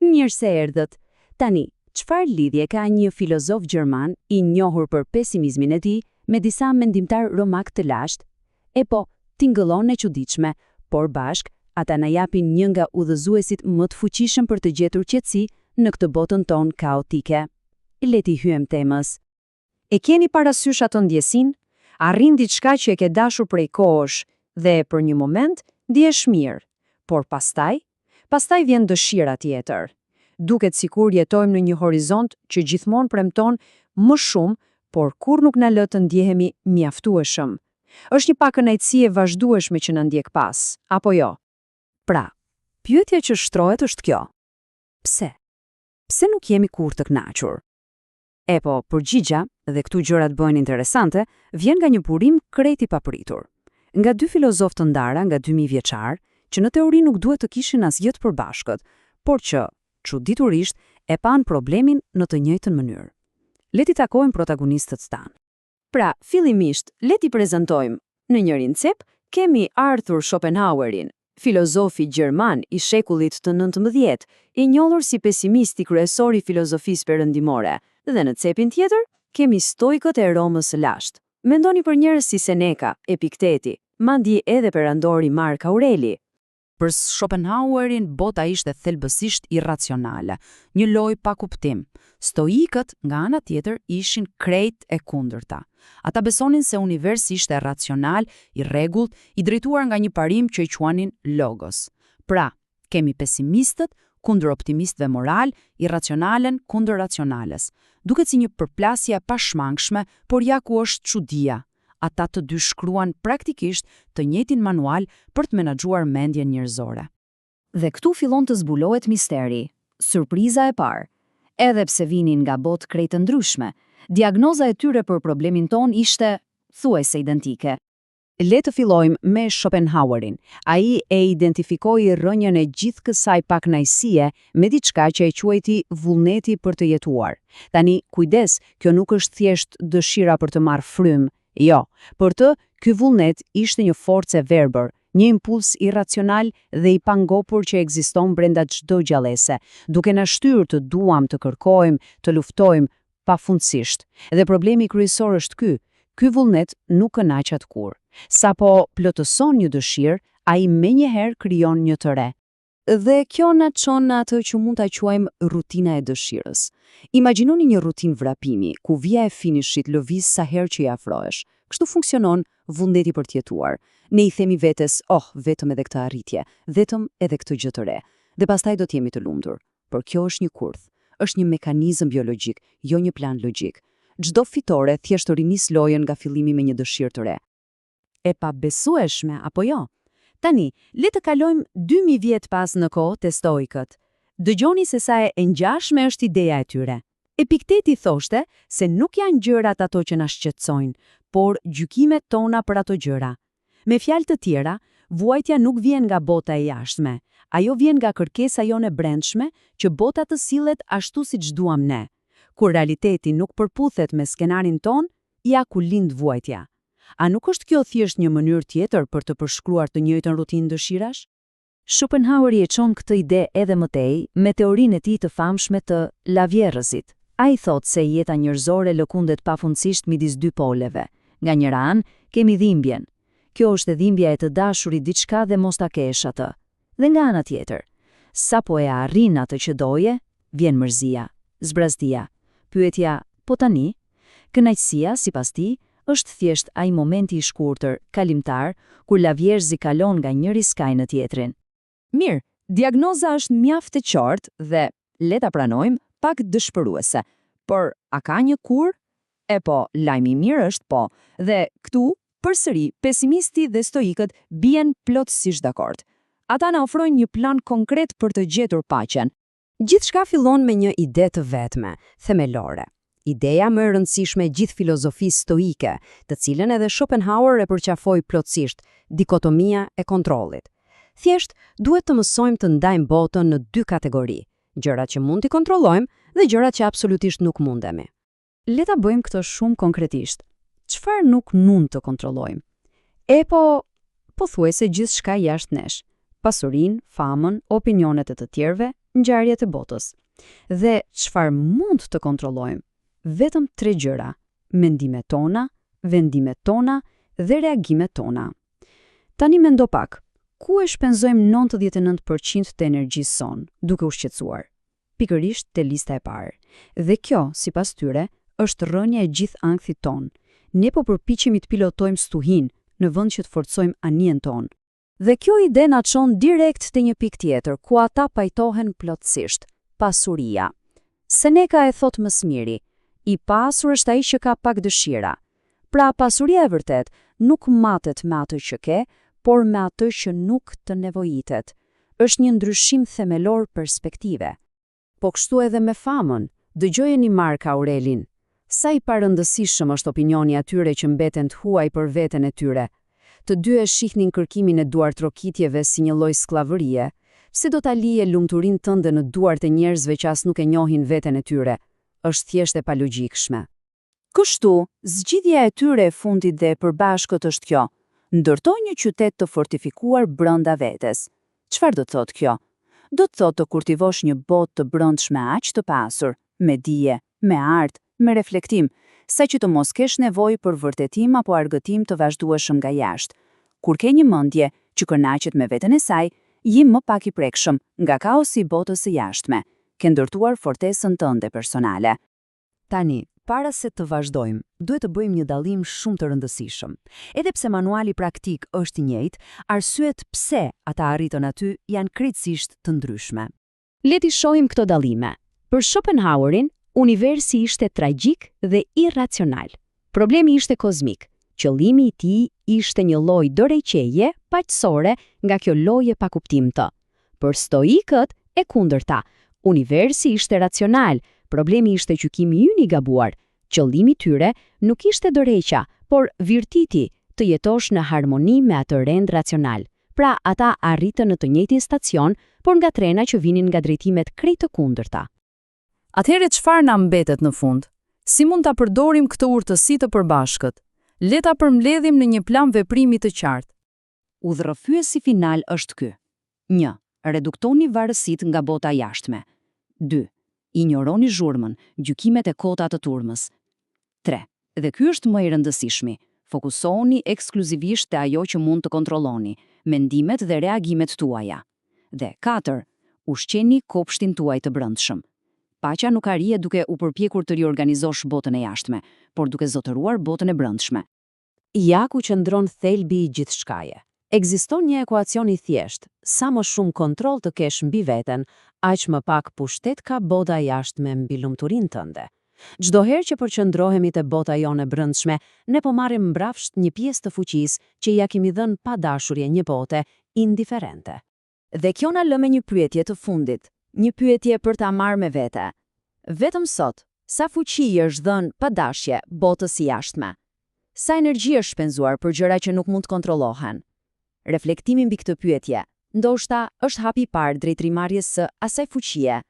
Mirë se erdhët. Tani, çfarë lidhje ka një filozof gjerman I njohur për pesimizmin e tij me disa mendimtar romak të lashtë? E po, tingëllon e çuditshme, por bashk ata na japin një nga udhëzuesit më të fuqishëm për të gjetur qetësi në këtë botën tonë kaotike. Le t'i hyem temës. E keni parasysh atë ndjesin? Arrin diçka që e ke dashur prej kohësh dhe për një moment ndihesh mirë, por pastaj vjen dëshira tjetër. Duket sikur jetojmë në një horizont që gjithmonë premton më shumë, por kur nuk na lë të ndjehemi mjaftueshëm. Është një pakënaqësi e vazhdueshme që na ndjek pas, apo jo? Pra, pyetja që shtrohet është kjo. Pse? Pse nuk jemi kurrë të kënaqur? E po, përgjigja, dhe këtu gjërat bëhen interesante, vjen nga një burim krejt I papritur. Nga dy filozofë të ndara nga 2000 vjeçar, që në teori nuk duhet të kishin asgjë të përbashkët, por që, çuditërisht, e pan problemin në të njëjtën mënyrë. Le t'i takojmë protagonistët tanë. Pra, fillimisht, le t'i prezantojmë. Në njërin cep kemi Arthur Schopenhauerin, filozofi gjerman I shekullit të 19, I njohur si pesimisti kryesor I filozofisë perëndimore, dhe në cepin tjetër kemi stoikët e Romës së lashtë. Mendoni për njerëz si Seneca, Epikteti, madje edhe perandori Mark Aureli. Për Schopenhauerin, bota ishte thelbësisht irracionale, një lojë pa kuptim. Stoikët, nga ana tjetër, ishin krejt e kundërta. Ata besonin se universi ishte racional, I rregullt, I drejtuar nga një parim që I quanin logos. Pra, kemi pesimistët kundër optimistëve moral, irracionalen kundër racionales. Duket si një përplasje e pashmangshme, por ja ku është çudia. Ata të dy shkruan praktikisht të njëjtin manual për të menaxhuar mendjen njerëzore. Dhe këtu fillon të zbulohet misteri, surpriza e parë. Edhe pse vinin nga botë krejt të ndryshme, diagnoza e tyre për problemin ton ishte thuajse identike. Le të fillojmë me Schopenhauerin. Ai e identifikoi rrënjën e gjithë kësaj pakënaqësie me diçka që e quajti vullneti për të jetuar. Tani, kujdes, kjo nuk është thjesht dëshira për të marrë frymë. Jo, për të, ky vullnet ishte një forcë e verbër, një impuls irracional dhe I pangopur që ekziston brenda çdo gjallëse, duke na shtyrë të duam të kërkojmë, të luftojmë pafundësisht. Dhe problemi kryesor është ky vullnet nuk kënaq atkur. Sapo plotëson një dëshirë, ai menjëherë krijon një të re. Dhe kjo na çon në atë që mund ta quajmë rutina e dëshirës. Imagjinoni një rutinë vrapimi, ku vija e finishit lëviz sa herë që I afrohesh. Kështu funksionon vullneti për të jetuar. Ne I themi vetes, vetëm edhe këtë arritje, vetëm edhe këtë gjë të re. Dhe pastaj do të jemi të lumtur. Por kjo është një kurth, është një mekanizëm biologjik, jo një plan logjik. Çdo fitore thjesht rinis lojën nga fillimi me një dëshirë të re. E pa besueshme, apo jo? Tani, le të kalojmë 2000 vjet pas në kohë të stoikët. Dëgjoni se sa e ngjashme është ideja e tyre. Epikteti thoshte se nuk janë gjërat ato që na shqetësojnë, por gjykimet tona për ato gjëra. Me fjalë të tjera, vuajtja nuk vjen nga bota e jashtme, ajo vjen nga kërkesa jone brendshme që bota të sillet ashtu siç duam ne. Kur realiteti nuk përputhet me skenarin ton, ja ku lind vuajtja. A nuk është kjo thjesht një mënyrë tjetër për të përshkruar të njëjtën rutinë dëshirash? Schopenhaueri e çon këtë ide edhe më tej me teorinë e tij të famshme të lavjerëzit. Ai thotë se jeta njerëzore lëkundet pafundësisht midis dy poleve. Nga njëra anë kemi dhimbjen. Kjo është dhimbja e të dashurit diçka dhe mos ta kesh atë. Dhe nga ana tjetër, sapo e arrin atë që doje, vjen mërzia, zbrazdia. Pyetja, po tani, kënaqësia sipas tij është thjesht ai momenti I shkurtër, kalimtar, kur lavjerëzi kalon nga njëri skaj në tjetrin. Mirë, diagnoza është mjaft e qartë dhe, le ta pranojmë, pak dëshpëruese. Por, a ka një kur? E po, lajmi I mirë është po, dhe këtu, përsëri, pesimisti dhe stoikët bien plotësisht dakord. Ata na ofrojnë një plan konkret për të gjetur paqen. Gjithçka fillon me një ide të vetme, themelore. Ideja më e rëndësishme e gjithë filozofisë stoike, të cilën edhe Schopenhauer e përqafoi plotësisht, dikotomia e kontrollit. Thjesht, duhet të mësojmë të ndajmë botën në dy kategori, gjërat që mund t'i kontrollojmë dhe gjërat që absolutisht nuk mundemi. Le ta bëjmë këtë shumë konkretisht. Çfarë nuk mund të kontrollojmë? E pothuajse gjithçka jashtë nesh. Pasurinë, famën, opinionet e të tjerëve, ngjarjet e botës. Dhe çfarë mund të kontrollojmë? Vetëm 3 gjëra: mendimet tona, vendimet tona dhe reagimet tona. Tani mendo pak, ku e shpenzojmë 99% të energjisë sonë, duke u shqetësuar? Pikërisht te lista e parë. Dhe kjo, sipas tyre, është rënja e gjithë ankthit ton. Ne po përpiqemi të pilotojmë stuhin, në vend që të forcojmë anijen ton. Dhe kjo ide na çon direkt te një pikë tjetër, ku ata pajtohen plotësisht: pasuria. Seneca e thot më së miri: i pasur është ai që ka pak dëshira. Pra, pasuria e vërtet nuk matet me atë që ke, por me atë që nuk të nevojitet. Është një ndryshim themelor perspektive. Po kështu edhe me famën, dëgjojeni Mark Aurelin. Sa i parëndësishëm është opinioni atyre që mbeten të huaj për veten e tyre. Të dy e shihnin kërkimin e duartrokitjeve si një lloj skllavërie. Si do ta lije lumturinë tënde në duart e njerëzve që as nuk e njohin veten e tyre? Është thjesht e palogjikshme. Kështu, zgjidhja e tyre e fundit dhe e përbashkët është kjo: ndërtoj një qytet të fortifikuar brenda vetes. Çfarë do të thotë kjo? Do të thotë të kultivosh një botë të brendshme aq të pasur, me dije, me art, me reflektim, sa që të mos kesh nevojë për vërtetim apo argëtim të vazhdueshëm nga jashtë. Kur ke një mendje që kënaqet me veten e saj, je më pak i prekshëm nga kaosi i botës së jashtme. Ke ndërtuar fortesën tënde personale. Tani, para se të vazhdojmë, duhet të bëjmë një dallim shumë të rëndësishëm. Edhe pse manuali praktik është i njëjtë, arsyet pse ata arritën aty janë krejtësisht të ndryshme. Le t'i shohim këto dallime. Për Schopenhauerin, universi ishte tragjik dhe irracional. Problemi ishte kozmik. Qëllimi i tij ishte një lloj dorëheqjeje paqësore nga kjo lloje pa kuptim të. Për stoikët e kundërta, universi ishte racional. Problemi ishte gjykimi ynë i gabuar. Qëllimi i tyre nuk ishte dorëheqja, por virtiti, të jetosh në harmoni me atë rend racional. Pra, ata arritën në të njëjtin stacion, por nga trena që vinin nga drejtimet krejt të kundërta. Atëherë çfarë na mbetet në fund? Si mund ta përdorim këtë urtësi të përbashkët? Le ta përmbledhim në një plan veprimi të qartë. Udhërrëfyesi final është ky. 1. Reduktoni varësitë nga bota jashtme. 2. Injoroni zhurmën, gjykimet e kota të turmës. 3. Dhe ky është më i rëndësishmi. Fokusohuni ekskluzivisht te ajo që mund të kontrolloni, mendimet dhe reagimet tuaja. Dhe 4. Ushqeni kopshtin tuaj të brendshëm. Paqja nuk arrihet duke u përpjekur të riorganizosh botën e jashtme, por duke zotëruar botën e brendshme. Ja ku qëndron thelbi i gjithçkaje. Ekziston një ekuacion i thjeshtë: sa më shumë kontroll të kesh mbi veten, aq më pak pushtet ka bota e jashtme mbi lumturinë tënde. Çdo herë që përqendrohemi te bota jone e brendshme, ne po marrim mbrapsht një pjesë të fuqisë që ja kemi dhënë pa dashurje një bote indiferente. Dhe kjo na lë me një pyetje të fundit, një pyetje për ta marrë me vete. Vetëm sot, sa fuqi është dhënë pa dashje botës së jashtme? Sa energji është shpenzuar për gjëra që nuk mund të kontrollohen? Reflektimi mbi këtë pyetje, ndoshta është hapi i parë drejt rimarrjes së asaj fuqie